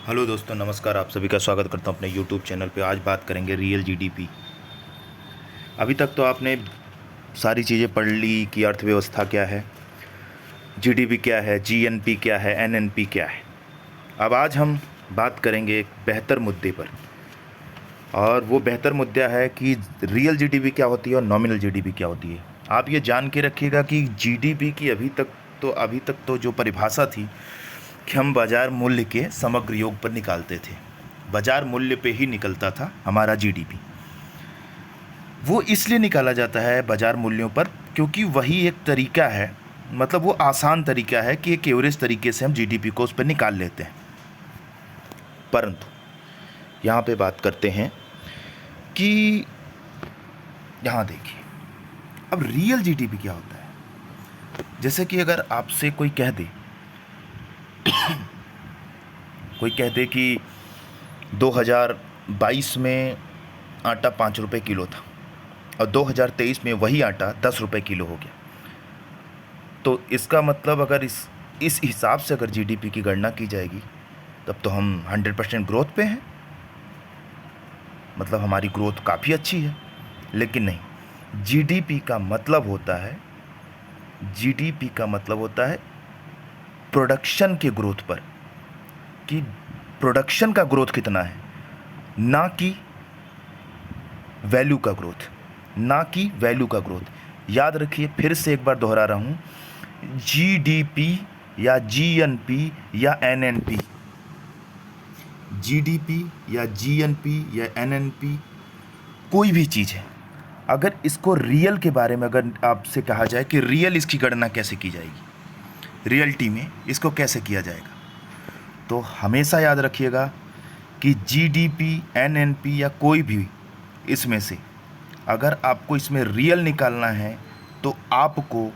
Hello दोस्तों, नमस्कार। आप सभी का स्वागत करता हूं अपने यूट्यूब चैनल पे। आज बात करेंगे रियल जीडीपी। अभी तक तो आपने सारी चीज़ें पढ़ ली कि अर्थव्यवस्था क्या है, जीडीपी क्या है, जीएनपी क्या है, एनएनपी क्या है। अब आज हम बात करेंगे एक बेहतर मुद्दे पर, और वो बेहतर मुद्दा है कि रियल जीडीपी क्या होती है और नॉमिनल जीडीपी क्या होती है। आप ये जान के रखिएगा कि जीडीपी की अभी तक तो जो परिभाषा थी कि हम बाज़ार मूल्य के समग्र योग पर निकालते थे, बाज़ार मूल्य पे ही निकलता था हमारा जीडीपी। वो इसलिए निकाला जाता है बाज़ार मूल्यों पर क्योंकि वही एक तरीका है, मतलब वो आसान तरीका है कि एक एवरेज तरीके से हम जीडीपी को उस पर निकाल लेते हैं। परंतु यहाँ पे बात करते हैं कि यहाँ देखिए, अब रियल जीडीपी क्या होता है। जैसे कि अगर आपसे कोई कह दे कि 2022 में आटा 5 रुपये किलो था और 2023 में वही आटा 10 रुपये किलो हो गया, तो इसका मतलब अगर इस हिसाब से अगर जीडीपी की गणना की जाएगी तब तो हम 100% ग्रोथ पे हैं, मतलब हमारी ग्रोथ काफ़ी अच्छी है। लेकिन नहीं, जीडीपी का मतलब होता है प्रोडक्शन के ग्रोथ पर, कि प्रोडक्शन का ग्रोथ कितना है, ना कि वैल्यू का ग्रोथ। याद रखिए, फिर से एक बार दोहरा रहा हूँ, जीडीपी या जीएनपी या एनएनपी, कोई भी चीज़ है, अगर इसको रियल के बारे में अगर आपसे कहा जाए कि रियल इसकी गणना कैसे की जाएगी, रियलिटी में इसको कैसे किया जाएगा, तो हमेशा याद रखिएगा कि जीडीपी, एनएनपी या कोई भी इसमें से अगर आपको इसमें रियल निकालना है तो आपको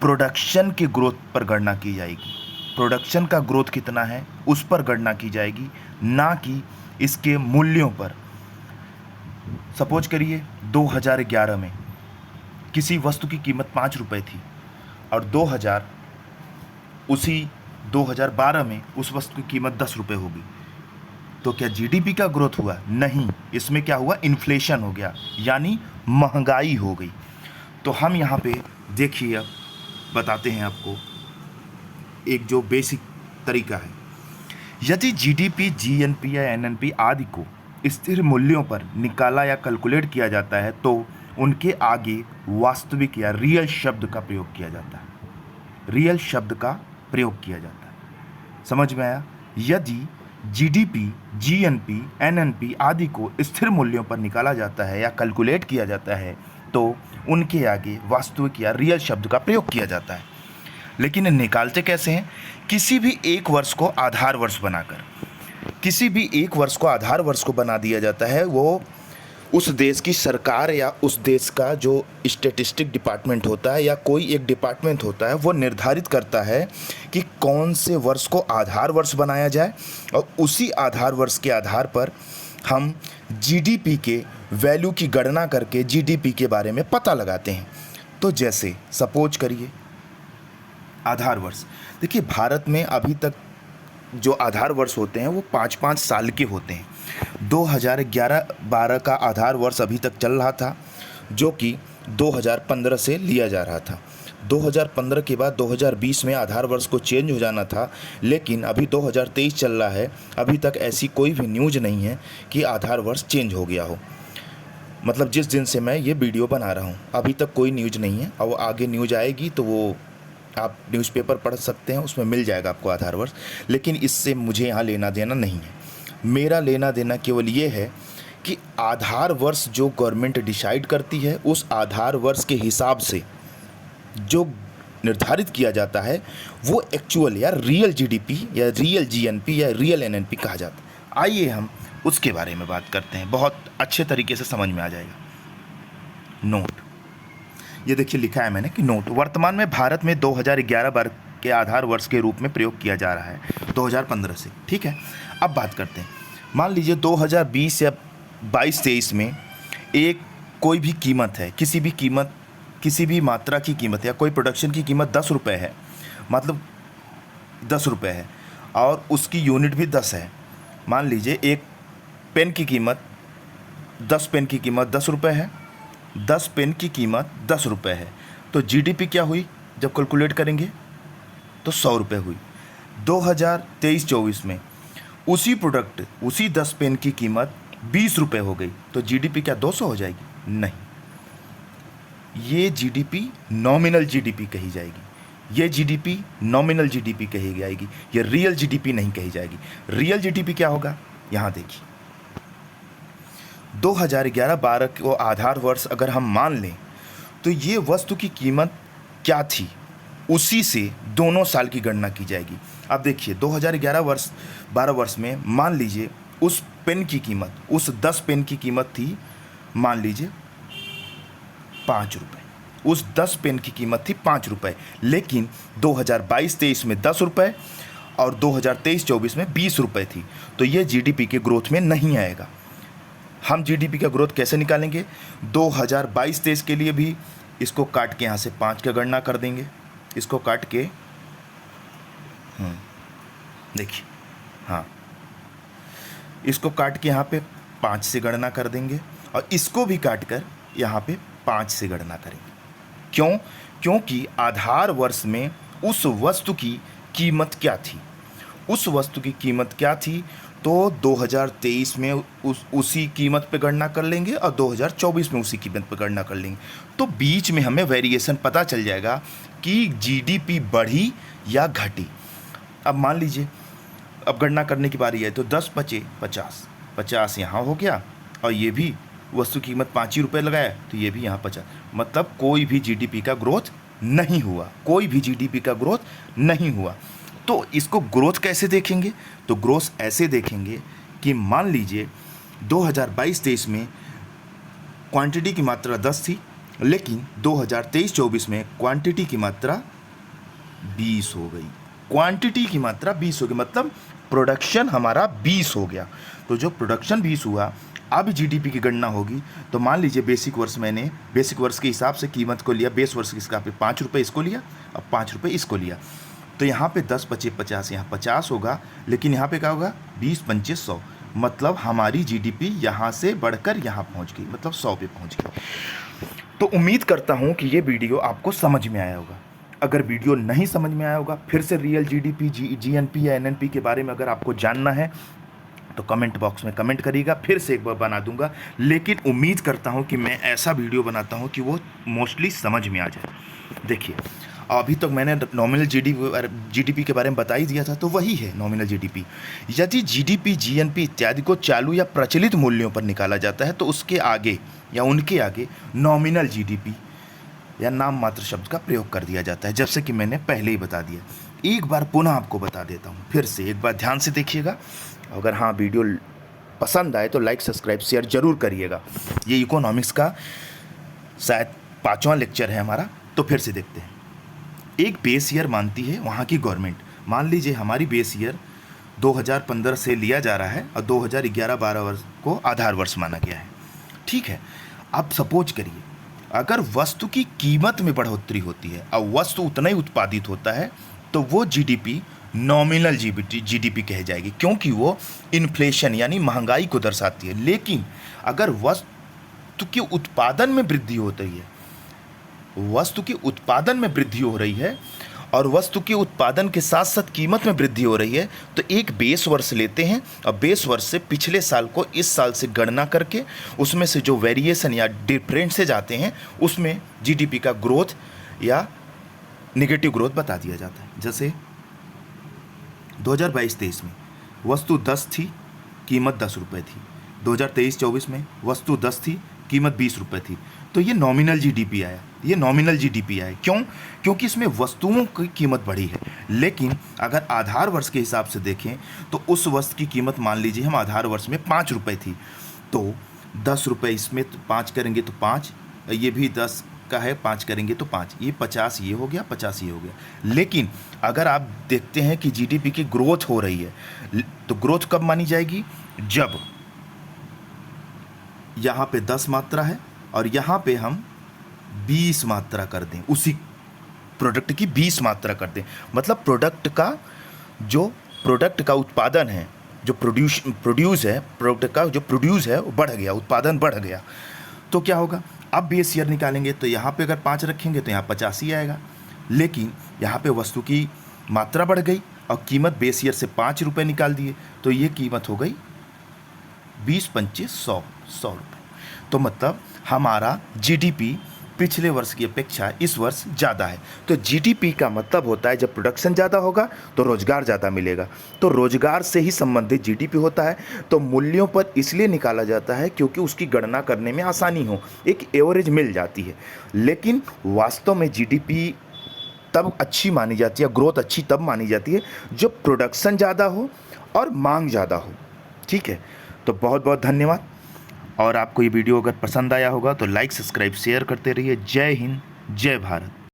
प्रोडक्शन के ग्रोथ पर गणना की जाएगी। प्रोडक्शन का ग्रोथ कितना है उस पर गणना की जाएगी, ना कि इसके मूल्यों पर। सपोज करिए 2011 में किसी वस्तु की कीमत 5 रुपये थी और 2012 में उस वस्तु की कीमत 10 रुपये होगी, तो क्या जीडीपी का ग्रोथ हुआ? नहीं, इसमें क्या हुआ? इन्फ्लेशन हो गया, यानी महंगाई हो गई। तो हम यहाँ पे देखिए, अब बताते हैं आपको एक जो बेसिक तरीका है। यदि जीडीपी, जीएनपी या एनएनपी आदि को स्थिर मूल्यों पर निकाला या कैलकुलेट किया जाता है तो उनके आगे वास्तविक या रियल शब्द का प्रयोग किया जाता है। समझ में आया? यदि जीडीपी, जीएनपी, एनएनपी आदि को स्थिर मूल्यों पर निकाला जाता है या कैलकुलेट किया जाता है तो उनके आगे वास्तविक या रियल शब्द का प्रयोग किया जाता है। लेकिन निकालते कैसे हैं? किसी भी एक वर्ष को आधार वर्ष को बना दिया जाता है। वो उस देश की सरकार या उस देश का जो स्टैटिस्टिक डिपार्टमेंट होता है या कोई एक डिपार्टमेंट होता है, वो निर्धारित करता है कि कौन से वर्ष को आधार वर्ष बनाया जाए, और उसी आधार वर्ष के आधार पर हम जीडीपी के वैल्यू की गणना करके जीडीपी के बारे में पता लगाते हैं। तो जैसे सपोज करिए आधार वर्ष, देखिए भारत में अभी तक जो आधार वर्ष होते हैं वो 5-5 साल के होते हैं। 2011-12 का आधार वर्ष अभी तक चल रहा था, जो कि 2015 से लिया जा रहा था। 2015 के बाद 2020 में आधार वर्ष को चेंज हो जाना था, लेकिन अभी 2023 चल रहा है। अभी तक ऐसी कोई भी न्यूज़ नहीं है कि आधार वर्ष चेंज हो गया हो, मतलब जिस दिन से मैं ये वीडियो बना रहा हूँ अभी तक कोई न्यूज़ नहीं है। और आगे न्यूज़ आएगी तो वो आप न्यूज़पेपर पढ़ सकते हैं, उसमें मिल जाएगा आपको आधार वर्ष। लेकिन इससे मुझे यहाँ लेना देना नहीं है। मेरा लेना देना केवल ये है कि आधार वर्ष जो गवर्नमेंट डिसाइड करती है, उस आधार वर्ष के हिसाब से जो निर्धारित किया जाता है वो एक्चुअल या रियल जीडीपी या रियल जीएनपी या रियल एनएनपी कहा जाता है। आइए हम उसके बारे में बात करते हैं, बहुत अच्छे तरीके से समझ में आ जाएगा। नोट, ये देखिए लिखा है मैंने कि नोट वर्तमान में भारत में 2011-12 के आधार वर्ष के रूप में प्रयोग किया जा रहा है 2015 से। ठीक है, अब बात करते हैं। मान लीजिए 2020 या 22-23 में एक कोई भी कीमत है, किसी भी मात्रा की कीमत या कोई प्रोडक्शन की कीमत 10 रुपये है, मतलब 10 रुपये है, और उसकी यूनिट भी 10 है। मान लीजिए एक पेन की कीमत 10 पेन की कीमत 10 रुपये है, 10 पेन की कीमत 10 रुपये है, तो जीडीपी क्या हुई जब कैलकुलेट करेंगे तो 100 रुपये हुई। 2023-24 में उसी प्रोडक्ट उसी 10 पेन की कीमत 20 रुपये हो गई, तो जीडीपी क्या 200 हो जाएगी? नहीं, ये जीडीपी नॉमिनल जीडीपी कही जाएगी, ये जीडीपी नॉमिनल जीडीपी कही जाएगी, ये रियल जीडीपी नहीं कही जाएगी। रियल जीडीपी क्या होगा, यहाँ देखिए 2011-12 को आधार वर्ष अगर हम मान लें तो ये वस्तु की कीमत क्या थी उसी से दोनों साल की गणना की जाएगी। अब देखिए 2011-12 वर्ष में मान लीजिए उस पेन की कीमत, उस 10 पेन की कीमत थी मान लीजिए 5 रुपये, उस 10 पेन की कीमत थी 5 रुपये, लेकिन 2022-23 में 10 रुपये और 2023-24 में 20 रुपये थी, तो ये जीडीपी के ग्रोथ में नहीं आएगा। हम जीडीपी का ग्रोथ कैसे निकालेंगे? 2022-23 के लिए भी इसको काट के यहाँ से 5 का गणना कर देंगे, इसको काट के देखिए, हाँ इसको काट के यहाँ पे 5 से गणना कर देंगे और इसको भी काट कर यहाँ पे 5 से गणना करेंगे। क्यों? क्योंकि आधार वर्ष में उस वस्तु की कीमत क्या थी, उस वस्तु की कीमत क्या थी, तो 2023 में उसी कीमत पे गणना कर लेंगे और 2024 में उसी कीमत पे गणना कर लेंगे, तो बीच में हमें वेरिएशन पता चल जाएगा कि जीडीपी बढ़ी या घटी। अब मान लीजिए अब गणना करने की बारी है, तो 10 बचे 50, 50 यहाँ हो गया और ये भी वस्तु की कीमत 5 ही रुपये लगाया, तो ये भी यहाँ 50, मतलब कोई भी जीडीपी का ग्रोथ नहीं हुआ, कोई भी जीडीपी का ग्रोथ नहीं हुआ। तो इसको ग्रोथ कैसे देखेंगे? तो ग्रोथ ऐसे देखेंगे कि मान लीजिए 2022-23 में क्वांटिटी की मात्रा 10 थी, लेकिन 2023-24 में क्वांटिटी की मात्रा 20 हो गई, क्वांटिटी की मात्रा 20 हो गई, मतलब प्रोडक्शन हमारा 20 हो गया। तो जो प्रोडक्शन 20 हुआ, अब जीडीपी की गणना होगी, तो मान लीजिए बेसिक वर्ष मैंने बेसिक वर्ष के हिसाब से कीमत को लिया, बेस वर्ष के हिसाब से 5 रुपये इसको लिया और 5 रुपये इसको लिया, तो यहाँ पे 10 बचे 50, यहाँ 50 होगा, लेकिन यहाँ पे क्या होगा 20 पंचे 100, मतलब हमारी जीडीपी यहाँ से बढ़कर यहाँ पहुँच गई, मतलब 100 पे पहुँच गई। तो उम्मीद करता हूँ कि ये वीडियो आपको समझ में आया होगा। अगर वीडियो नहीं समझ में आया होगा, फिर से रियल जीडीपी, जीएनपी या एनएनपी के बारे में अगर आपको जानना है तो कमेंट बॉक्स में कमेंट करिएगा, फिर से एक बार बना दूंगा, लेकिन उम्मीद करता हूं कि मैं ऐसा वीडियो बनाता हूं कि वो मोस्टली समझ में आ जाए। देखिए अभी तक मैंने नॉमिनल जीडीपी के बारे में बता ही दिया था, तो वही है नॉमिनल जीडीपी। यदि जीडीपी, जीएनपी इत्यादि को चालू या प्रचलित मूल्यों पर निकाला जाता है तो उसके आगे या उनके आगे नॉमिनल जीडीपी या नाम मात्र शब्द का प्रयोग कर दिया जाता है, जैसे कि मैंने पहले ही बता दिया। एक बार पुनः आपको बता देता हूँ, फिर से एक बार ध्यान से देखिएगा। अगर हाँ वीडियो पसंद आए तो लाइक, सब्सक्राइब, शेयर जरूर करिएगा। ये इकोनॉमिक्स का शायद 5वां लेक्चर है हमारा, तो फिर से देखते हैं। एक बेस ईयर मानती है वहाँ की गवर्नमेंट। मान लीजिए हमारी बेस ईयर 2015 से लिया जा रहा है और 2011-12 वर्ष को आधार वर्ष माना गया है, ठीक है। अब सपोज करिए अगर वस्तु की कीमत में बढ़ोतरी होती है और वस्तु उतना ही उत्पादित होता है, तो वो जीडीपी नॉमिनल जीडीपी कह जाएगी, क्योंकि वो इन्फ्लेशन यानी महंगाई को दर्शाती है। लेकिन अगर वस्तु के उत्पादन में वृद्धि हो रही है, वस्तु के उत्पादन में वृद्धि हो रही है और वस्तु के उत्पादन के साथ साथ कीमत में वृद्धि हो रही है, तो एक बेस वर्ष लेते हैं और बेस वर्ष से पिछले साल को इस साल से गणना करके उसमें से जो वेरिएशन या डिफरेंसेज आते हैं उसमें जीडीपी का ग्रोथ या नेगेटिव ग्रोथ बता दिया जाता है। जैसे 2022-23 में वस्तु 10 थी, कीमत 10 रुपये थी। 2023-24 में वस्तु 10 थी, कीमत 20 रुपये थी। तो ये नॉमिनल जीडीपी आया, ये नॉमिनल जीडीपी आया। क्यों? क्योंकि इसमें वस्तुओं की कीमत बढ़ी है। लेकिन अगर आधार वर्ष के हिसाब से देखें तो उस वस्तु की कीमत मान लीजिए हम आधार वर्ष में 5 रुपये थी, तो 10 रुपये इसमें 5 करेंगे तो 5, ये भी 10 का है, 5 करेंगे तो 5, ये 50 ये हो गया, 50 ये हो गया। लेकिन अगर आप देखते हैं कि जीडीपी की ग्रोथ हो रही है, तो ग्रोथ कब मानी जाएगी? जब यहाँ पे 10 मात्रा है और यहाँ पे हम 20 मात्रा कर दें, उसी प्रोडक्ट की 20 मात्रा कर दें, मतलब प्रोडक्ट का उत्पादन है जो प्रोड्यूस है, प्रोडक्ट का जो प्रोड्यूस है वो बढ़ गया, उत्पादन बढ़ गया, तो क्या होगा, अब बेस ईयर निकालेंगे तो यहाँ पे अगर 5 रखेंगे तो यहाँ 85 आएगा, लेकिन यहाँ पे वस्तु की मात्रा बढ़ गई और कीमत बेस ईयर से 5 रुपये निकाल दिए, तो ये कीमत हो गई 20, 25, 100 रुपये। तो मतलब हमारा जीडीपी पिछले वर्ष की अपेक्षा इस वर्ष ज़्यादा है। तो जीडीपी का मतलब होता है जब प्रोडक्शन ज़्यादा होगा तो रोज़गार ज़्यादा मिलेगा, तो रोज़गार से ही संबंधित जीडीपी होता है। तो मूल्यों पर इसलिए निकाला जाता है क्योंकि उसकी गणना करने में आसानी हो, एक एवरेज मिल जाती है। लेकिन वास्तव में जीडीपी तब अच्छी मानी जाती है, ग्रोथ अच्छी तब मानी जाती है जब प्रोडक्शन ज़्यादा हो और मांग ज़्यादा हो। ठीक है, तो बहुत बहुत धन्यवाद। और आपको ये वीडियो अगर पसंद आया होगा तो लाइक, सब्सक्राइब, शेयर करते रहिए। जय हिंद, जय भारत।